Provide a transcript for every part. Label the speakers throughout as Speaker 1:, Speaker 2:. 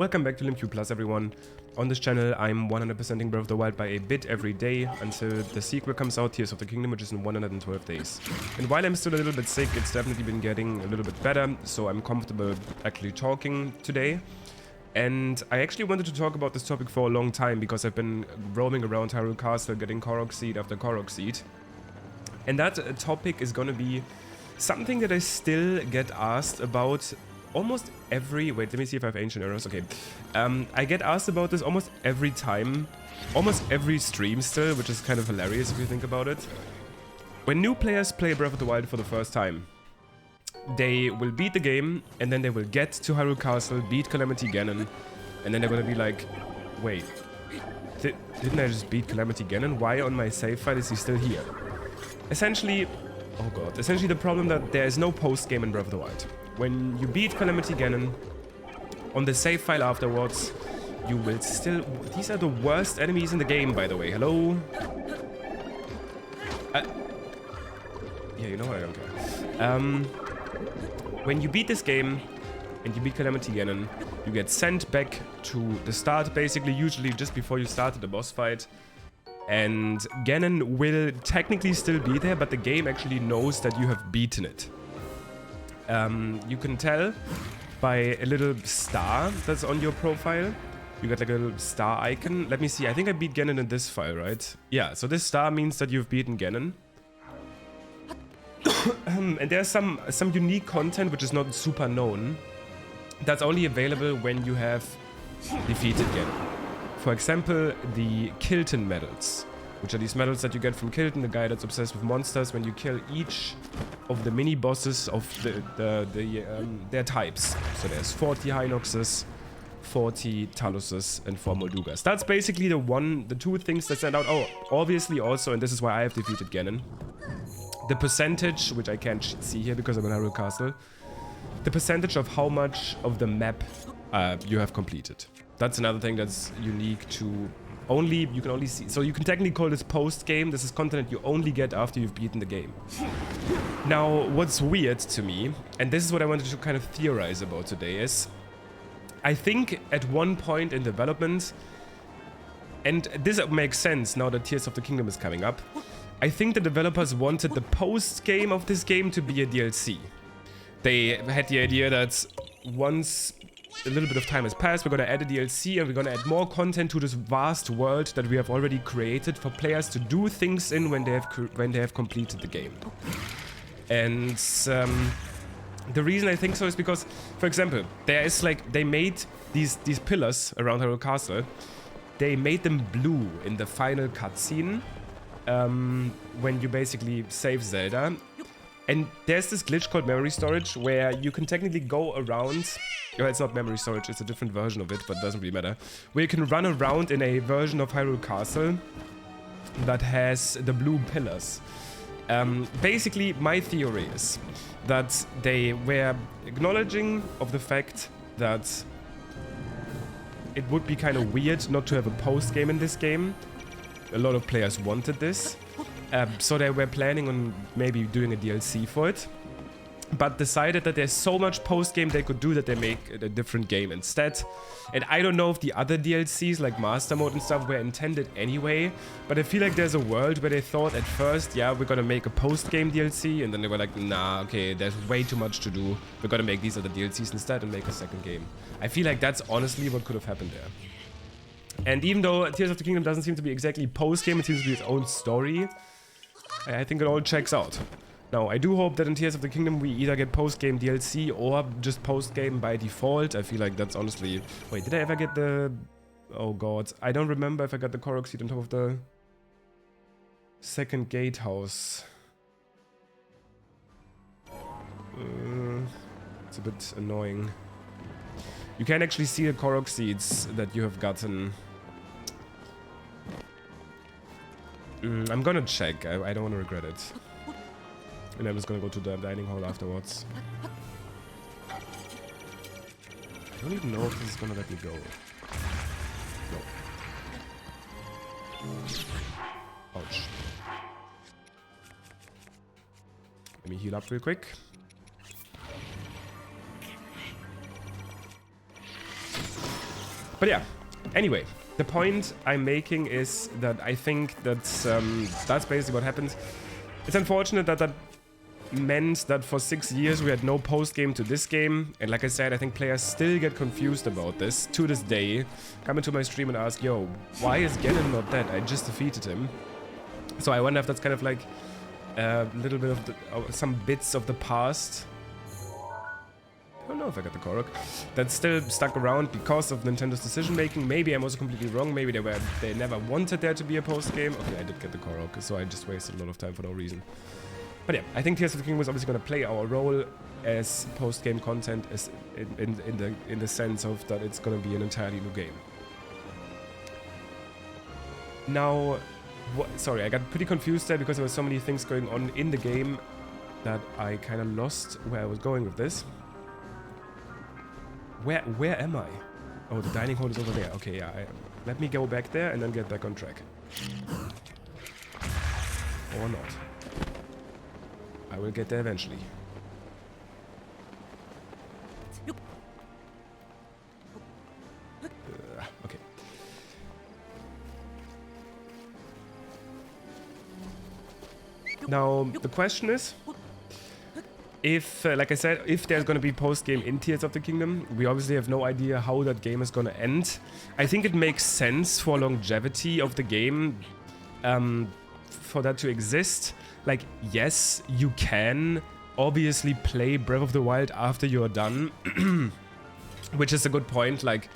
Speaker 1: Welcome back to LimQ Plus, everyone. On this channel, I'm 100%ing Breath of the Wild by a bit every day until the sequel comes out, Tears of the Kingdom, which is in 112 days. And while I'm still a little bit sick, it's definitely been getting a little bit better, so I'm comfortable actually talking today. And I actually wanted to talk about this topic for a long time because I've been roaming around Hyrule Castle getting Korok Seed after Korok Seed. And that topic is gonna be something that I still get asked about almost every... Wait, let me see if I have ancient arrows. Okay. I get asked about this almost every time, almost every stream still, which is kind of hilarious if you think about it. When new players play Breath of the Wild for the first time, they will beat the game, and then they will get to Hyrule Castle, beat Calamity Ganon, and then they're gonna be like, wait, didn't I just beat Calamity Ganon? Why on my save file is he still here? Essentially, oh god, essentially the problem that there is no post-game in Breath of the Wild. When you beat Calamity Ganon, on the save file afterwards, you will still... These are the worst enemies in the game, by the way. Hello? Yeah, you know what, I don't care. When you beat this game, and you beat Calamity Ganon, you get sent back to the start, basically, usually just before you started the boss fight. And Ganon will technically still be there, but the game actually knows that you have beaten it. You can tell by a little star that's on your profile. You got like a little star icon. Let me see. I think I beat Ganon in this file, right? Yeah, so this star means that you've beaten Ganon. And there's some unique content which is not super known. That's only available when you have defeated Ganon. For example, the Kilton medals, which are these medals that you get from Kilton, the guy that's obsessed with monsters, when you kill each of the mini-bosses of their types. So there's 40 Hinoxes, 40 Taluses, and 4 Moldugas. That's basically the two things that stand out. Oh, obviously also, and this is why I have defeated Ganon, the percentage, which I can't see here because I'm in Hyrule Castle, the percentage of how much of the map you have completed. That's another thing that's unique to you can only see. So you can technically call this post-game. This is content you only get after you've beaten the game. Now, what's weird to me, and this is what I wanted to kind of theorize about today, is I think at one point in development, and this makes sense now that Tears of the Kingdom is coming up, I think the developers wanted the post-game of this game to be a DLC. They had the idea that once a little bit of time has passed, we're going to add a DLC and we're going to add more content to this vast world that we have already created for players to do things in when they have completed the game. And the reason I think so is because, for example, there is like, they made these pillars around Hyrule Castle. They made them blue in the final cutscene when you basically save Zelda. And there's this glitch called memory storage where you can technically go around... Well, it's not memory storage, it's a different version of it, but it doesn't really matter. Where you can run around in a version of Hyrule Castle that has the blue pillars. Basically, my theory is that they were acknowledging of the fact that it would be kind of weird not to have a post-game in this game. A lot of players wanted this. So they were planning on maybe doing a DLC for it, but decided that there's so much post-game they could do that they make a different game instead. And I don't know if the other DLCs like Master Mode and stuff were intended anyway, but I feel like there's a world where they thought at first, yeah, we're gonna make a post-game DLC, and then they were like, nah, okay, there's way too much to do. We're gonna make these other DLCs instead and make a second game. I feel like that's honestly what could have happened there. And even though Tears of the Kingdom doesn't seem to be exactly post-game, it seems to be its own story, I think it all checks out. Now, I do hope that in Tears of the Kingdom we either get post-game DLC or just post-game by default. I feel like that's honestly... Wait, did I ever get the... Oh god, I don't remember if I got the Korok Seed on top of the second gatehouse. It's a bit annoying. You can actually see the Korok Seeds that you have gotten. I'm gonna check. I don't want to regret it. And I'm just gonna go to the dining hall afterwards. I don't even know if this is gonna let me go. No. Ouch. Let me heal up real quick. But yeah, anyway, the point I'm making is that I think that's basically what happened. It's unfortunate that that meant that for 6 years we had no post-game to this game. And like I said, I think players still get confused about this to this day. Come into my stream and ask, yo, why is Ganon not dead? I just defeated him. So I wonder if that's kind of like a little bit of some bits of the past. I don't know if I got the Korok. That's still stuck around because of Nintendo's decision making. Maybe I'm also completely wrong. Maybe they never wanted there to be a post game. Okay, I did get the Korok, so I just wasted a lot of time for no reason. But yeah, I think Tears of the Kingdom is obviously going to play our role as post game content, as in the sense of that it's going to be an entirely new game. Now, sorry, I got pretty confused there because there were so many things going on in the game that I kind of lost where I was going with this. Where am I? Oh, the dining hall is over there. Okay, yeah. Let me go back there and then get back on track. Or not. I will get there eventually. Okay. Now, the question is, if, like I said, if there's going to be post-game in Tears of the Kingdom, we obviously have no idea how that game is going to end. I think it makes sense for longevity of the game, for that to exist. Like, yes, you can obviously play Breath of the Wild after you're done, which is a good point. Like,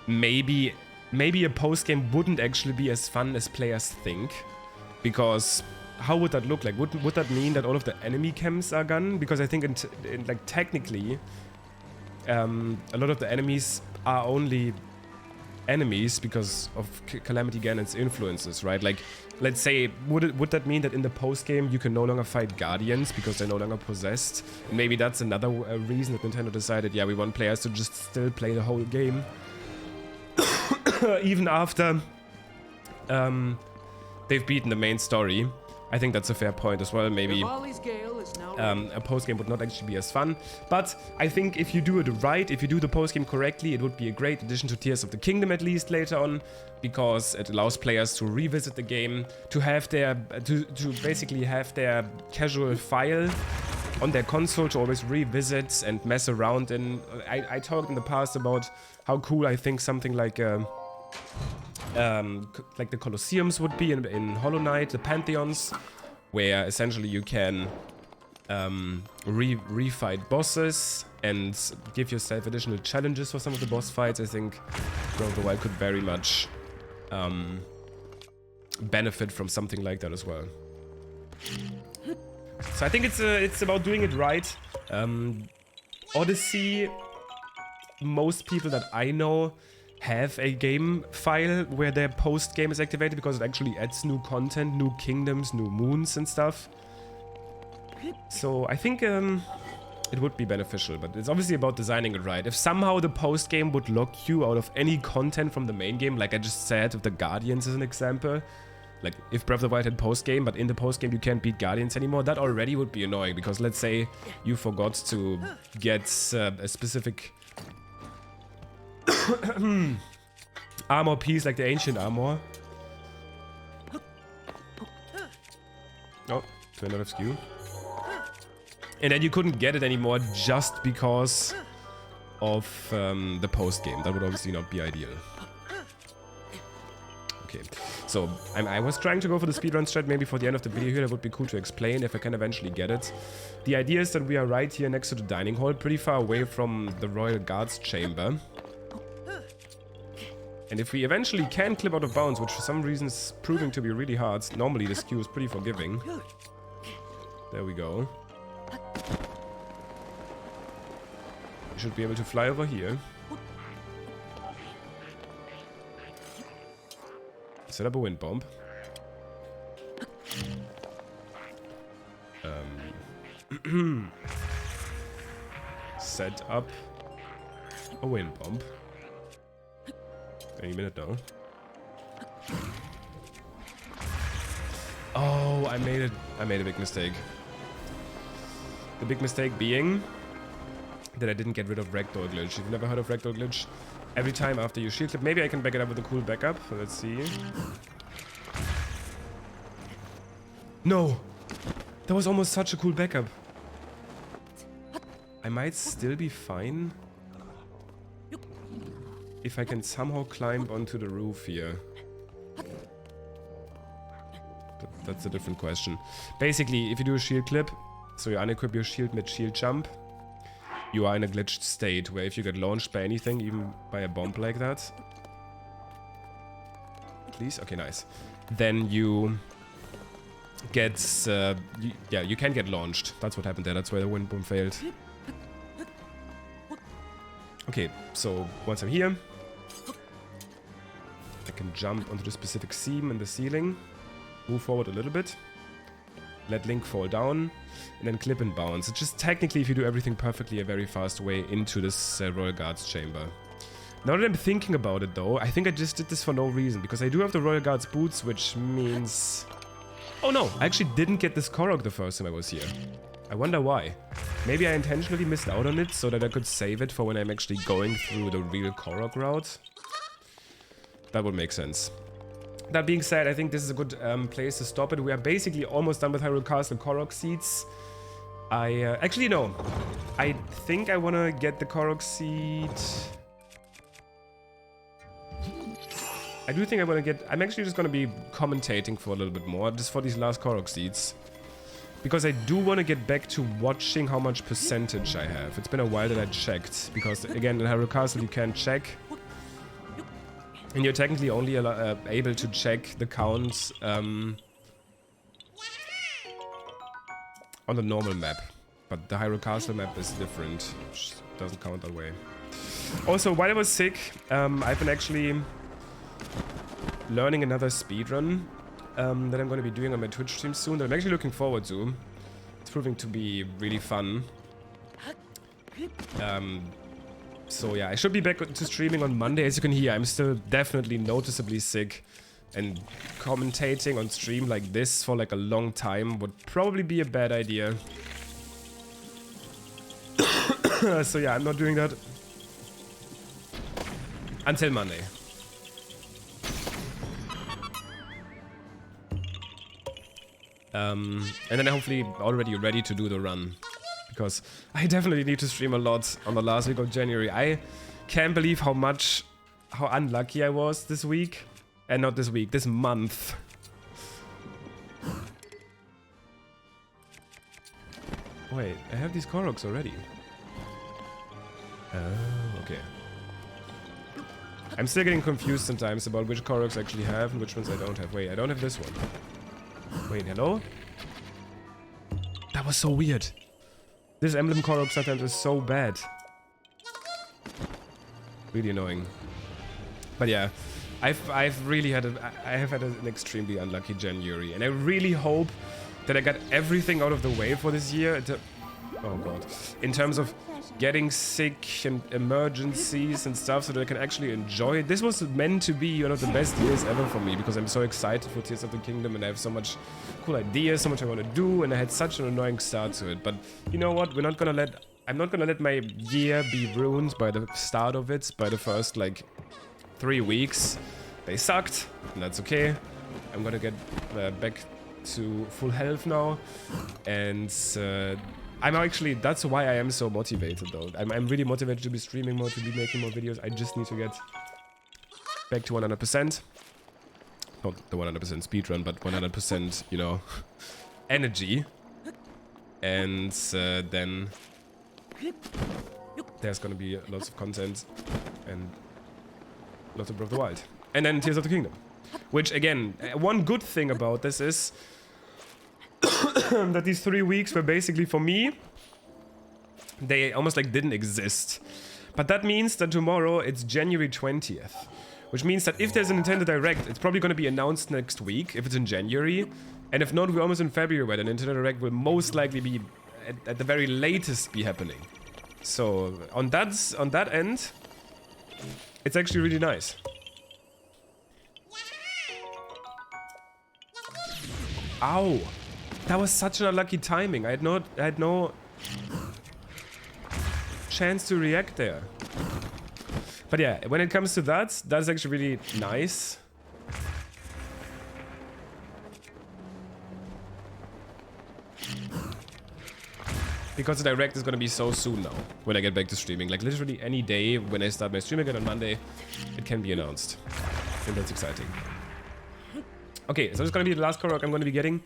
Speaker 1: maybe a post-game wouldn't actually be as fun as players think, because how would that look like? Would that mean that all of the enemy camps are gone? Because I think like technically, a lot of the enemies are only enemies because of Calamity Ganon's influences, right? Like, let's say, would that mean that in the post game you can no longer fight guardians because they're no longer possessed? And maybe that's another reason that Nintendo decided, yeah, we want players to just still play the whole game, even after they've beaten the main story. I think that's a fair point as well. Maybe a post-game would not actually be as fun. But I think if you do it right, if you do the post-game correctly, it would be a great addition to Tears of the Kingdom, at least later on, because it allows players to revisit the game, to have their to basically have their casual file on their console to always revisit and mess around in. I talked in the past about how cool I think something like the Colosseums would be in Hollow Knight, the Pantheons, where essentially you can refight bosses and give yourself additional challenges for some of the boss fights. I think Breath of the Wild could very much benefit from something like that as well. So I think it's about doing it right. Odyssey, most people that I know have a game file where their post game is activated because it actually adds new content, new kingdoms, new moons and stuff. So I think it would be beneficial, but it's obviously about designing it right. If somehow the post game would lock you out of any content from the main game, like I just said with the Guardians as an example, like if Breath of the Wild had post game, but in the post game you can't beat Guardians anymore, that already would be annoying, because let's say you forgot to get a specific armor piece, like the ancient armor. Oh, turned out of skew. And then you couldn't get it anymore just because of the post game. That would obviously not be ideal. Okay, so I was trying to go for the speedrun strat maybe for the end of the video here. That would be cool to explain if I can eventually get it. The idea is that we are right here next to the dining hall, pretty far away from the Royal Guards chamber. And if we eventually can clip out of bounds, which for some reason is proving to be really hard, normally the skew is pretty forgiving. There we go. We should be able to fly over here. Set up a wind bomb. Set up a wind bomb. Any minute now. Oh, I made a big mistake. The big mistake being that I didn't get rid of Ragdoll Glitch. If you've never heard of Ragdoll Glitch, every time after you shield clip. Maybe I can back it up with a cool backup. Let's see. No! That was almost such a cool backup. I might still be fine if I can somehow climb onto the roof here. But that's a different question. Basically, if you do a shield clip, so you unequip your shield mid-shield jump, you are in a glitched state where if you get launched by anything, even by a bomb like that, please, okay, nice, then you get, yeah, you can get launched. That's what happened there. That's why the wind boom failed. Okay, so once I'm here, I can jump onto the specific seam in the ceiling, move forward a little bit, let Link fall down, and then clip and bounce. It's just technically, if you do everything perfectly, a very fast way into this Royal Guards chamber. Now that I'm thinking about it though, I think I just did this for no reason, because I do have the Royal Guards boots, which means... Oh no, I actually didn't get this Korok the first time I was here. I wonder why. Maybe I intentionally missed out on it so that I could save it for when I'm actually going through the real Korok route. That would make sense. That being said, I think this is a good place to stop it. We are basically almost done with Hyrule Castle Korok seeds. Actually, no. I think I want to get the Korok seed... I do think I want to get... I'm actually just going to be commentating for a little bit more, just for these last Korok seeds. Because I do want to get back to watching how much percentage I have. It's been a while that I checked, because again, in Hyrule Castle you can't check. And you're technically only able to check the counts on the normal map. But the Hyrule Castle map is different, which doesn't count that way. Also, while I was sick, I've been actually learning another speedrun that I'm going to be doing on my Twitch stream soon, that I'm actually looking forward to. It's proving to be really fun. So yeah, I should be back to streaming on Monday. As you can hear, I'm still definitely noticeably sick. And commentating on stream like this for like a long time would probably be a bad idea. So yeah, I'm not doing that until Monday. And then hopefully already ready to do the run. Because I definitely need to stream a lot on the last week of January. I can't believe how unlucky I was this week. And not this week, this month. Wait, I have these Koroks already. Oh, okay. I'm still getting confused sometimes about which Koroks I actually have and which ones I don't have. Wait, I don't have this one. Wait, hello? That was so weird. This emblem Korok sometimes is so bad. Really annoying. But yeah, I've really had an extremely unlucky January, and I really hope that I got everything out of the way for this year. Oh god. In terms of getting sick and emergencies and stuff, so that I can actually enjoy it. This was meant to be one of the best years ever for me, because I'm so excited for Tears of the Kingdom and I have so much cool ideas, so much I want to do, and I had such an annoying start to it. But you know what? I'm not gonna let my year be ruined by the start of it, by the first like 3 weeks. They sucked, and that's okay. I'm gonna get back to full health now, and I'm actually, that's why I am so motivated though. I'm really motivated to be streaming more, to be making more videos. I just need to get back to 100%. Not the 100% speedrun, but 100%, you know, energy. And then there's gonna be lots of content and lots of Breath of the Wild. And then Tears of the Kingdom. Which again, one good thing about this is that these 3 weeks were basically, for me, they almost like didn't exist. But that means that tomorrow it's January 20th. Which means that if there's a Nintendo Direct, it's probably going to be announced next week, if it's in January. And if not, we're almost in February, where the Nintendo Direct will most likely be, at the very latest, be happening. So, on that end, it's actually really nice. Ow! That was such an unlucky timing. I had no chance to react there. But yeah, when it comes to that, that's actually really nice. Because the direct is gonna be so soon now, when I get back to streaming. Like literally any day when I start my stream again on Monday, it can be announced. And that's exciting. Okay, so this is gonna be the last Korok I'm gonna be getting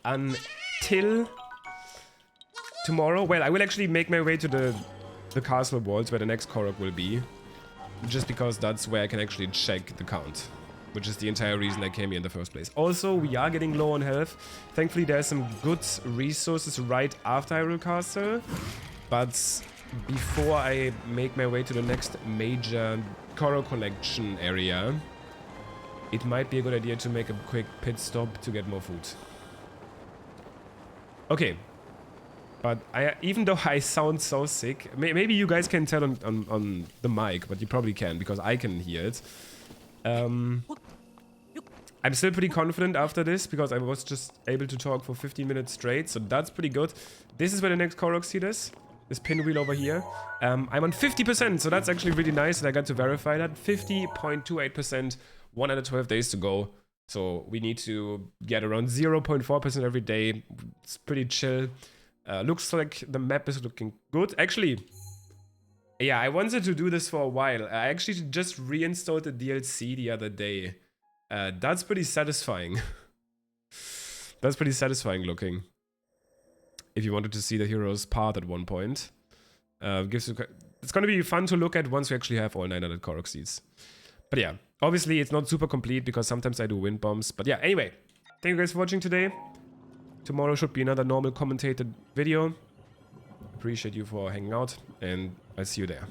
Speaker 1: until tomorrow. Well, I will actually make my way to the castle walls where the next Korok will be. Just because that's where I can actually check the count. Which is the entire reason I came here in the first place. Also, we are getting low on health. Thankfully, there's some good resources right after Hyrule Castle. But before I make my way to the next major Korok collection area, it might be a good idea to make a quick pit stop to get more food. Okay. But even though I sound so sick, maybe you guys can tell on the mic, but you probably can, because I can hear it. I'm still pretty confident after this, because I was just able to talk for 15 minutes straight, so that's pretty good. This is where the next Korok seed is. This pinwheel over here. I'm on 50%, so that's actually really nice, and I got to verify that. 50.28%, 112 days to go. So we need to get around 0.4% every day. It's pretty chill. Looks like the map is looking good. Actually, yeah, I wanted to do this for a while. I actually just reinstalled the DLC the other day. That's pretty satisfying. That's pretty satisfying looking. If you wanted to see the hero's path at one point. It's going to be fun to look at once we actually have all 900 Korok seeds. But yeah, obviously it's not super complete because sometimes I do wind bombs. But yeah, anyway, thank you guys for watching today. Tomorrow should be another normal commentated video. Appreciate you for hanging out, and I'll see you there.